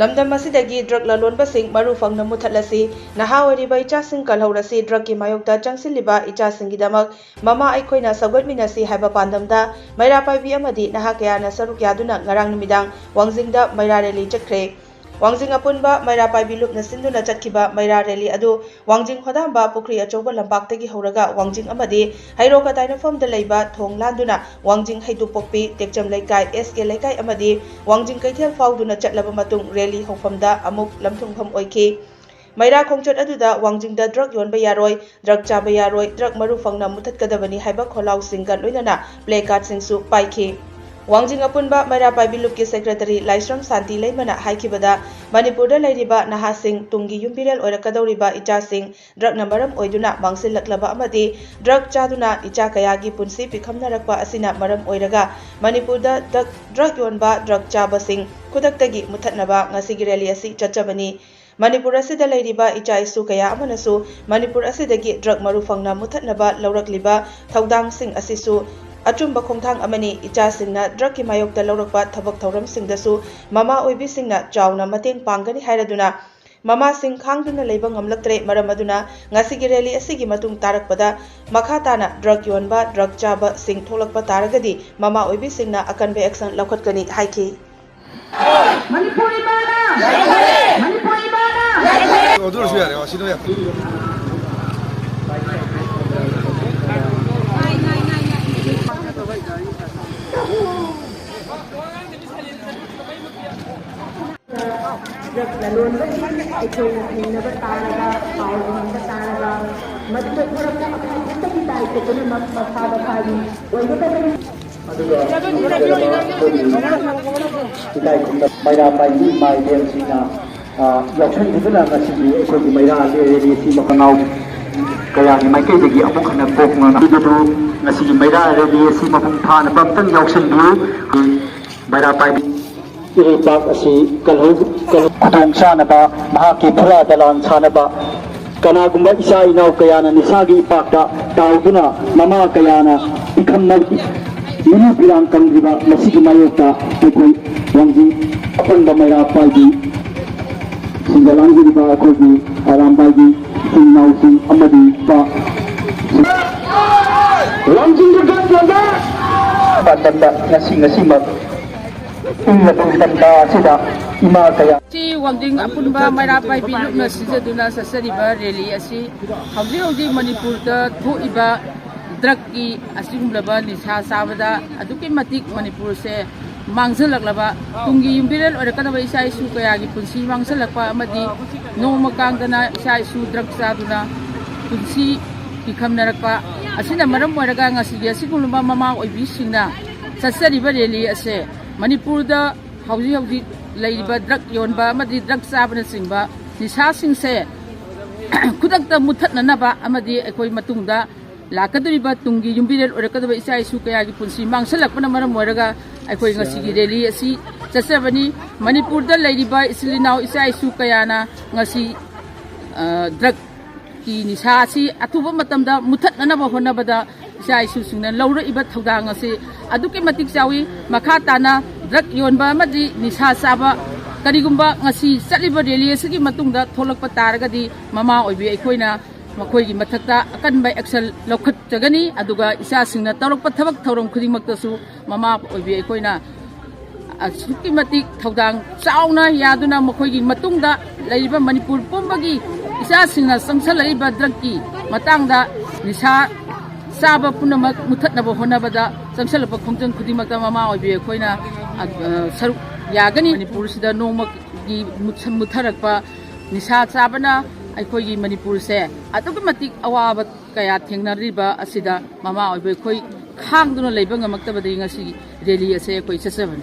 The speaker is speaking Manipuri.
lamdam asidagi drug lalonbasing marufangna muthatlasi naha oiriba ichasing kalhorasi drug ki mayokta changsiliba ichasingidamak mama aikhoina sagotminasi haiba pandamda maira paibi amadi naha kayana saruk yaduna ngarang numidang wangjingda maira rally chakre Wangjing apunba maira paibi lupna sinduna chatkiba maira rally adu wangjing hodamba pukri achoba lampaktagi horaga wangjing amadi hairoka dainafamda leiba thong landuna wangjing haidu pokpi tekcham laikai SK laikai amadi wangjing kaithel fauduna chatlaba matung rally hofamda amuk lamthungpham oiki Maira khongchat aduda wangjingda drug yonba yaroi drug chaba yaroi drug maru fangna muthatkadabani haiba kholau singga loinana placard singsu paiki Wangjing apunba maira paibi lupki secretary Laisram Santi Leimana haikibada Manipurda leiriba nahasing tungi yumbirel oirakadawriba ichasing drug namaram oiduna mangsillaklaba amadi drug chaduna icha kayagi punsi pikhamnarakpa asina maram oiraga Manipurda drug yonba drug chabasing kudaktagi muthatnaba ngasigi rally asi chachabani Manipur asida leiriba icha isu kaya amanasu Manipur asidagi drug maru fangna muthatnaba laurakliba thaudang sing asisu Achumba khongthang amani icha singna drug ki mayokta laurakpa thabak thauram singdasu mama oibi singna chawna mateng panggani hairaduna mama sing khangduna leiba ngamlaktre maram aduna ngasigi rally asigi matung tarakpada makha tana drug yonba drug chaba sing tholakpa taragadi mama oibi singna akanbe action laukhatkani haiki Manipuri mana Manipuri mana 어디로 줘야 돼요? 신호야. drug lalonba aikoi ninaba taraga paulunga taraga madda thorapna akhtagi dai ko tuna masada phari oigotani Ilai kumda maira paibi mai dem sina yakshan dibuna ngasigi ekoi maira le si makangau kaya ni mai kai degi amuk hana kok ngana idu ngasigi maira le si mapung thana pamtang yakshan du maira paibi iri pak asi kalhu kudong sana ba mahaki phula dalan sana ba kana gumba isa inau kayana nisagi pakta tauduna mama kayana ikhamna Ini bilang kang riba masih mayota ekoi wangji apun bamaira pagi singgalan riba ekoi aram pagi sinau sing amadi pa wangji dekat wanda patanda ngasi mak inna tanda sida ima kaya si wangjing apunba maira paibi lupna sijaduna sasariba rally asi hauji Manipur da thoiba drug ki asigumlaba nisha sabada aduki matik Manipur se mangsalakba tungi yumbirel orakadaba isa isu kaya gi punsi mangsalakpa amadi noma kangdana isa isu drug saduna punsi pikhamnarakpa asina maram oiraga ngasi asigumlaba mama oibi singna sasariba rally ase Manipur da hauji leiba drug yonba amadi drug sabana singba nisha singse kudakta muthatnanaba amadi ekoi matungda lakaduriba tungi yumbirel orakadaba isa isu kaya gi punsi mangsalakpana maram oiraga aikoi ngasigi rally asi chasabani Manipur da leiriba islinau isa isu kayana ngasi drug ki nisha asi atuba matamda muthatnanaba honabada isa isu singna laura iba thaudang asi aduki matik chawi makha tana drug yonba amadi nisha saba karigumba ngasi chaliba rally asigi matungda tholakpa taragadi mama oibi aikoina makhoi mathakta akanba action lokhat jagani aduga isa singna tawrakpa thabak thauram khudingmaktasu mama oibi aikoina asukki matik thaudang chauna yaduna makhoi gi matungda leiriba Manipur pumbagi isa singna sangsalaiba drug ki matangda nisha saba punamak muthatnaba honabada sangsalapa khongjang khudingmakta mama oibi aikoina saruk yagani Manipur sida noma gi mutharakpa nisha chabana aikoi Manipur se aduki matik awaba kaya thengnariba asida mama oibe khoi khangduna leiba ngamaktabadi ngasi rally ase koi chasaban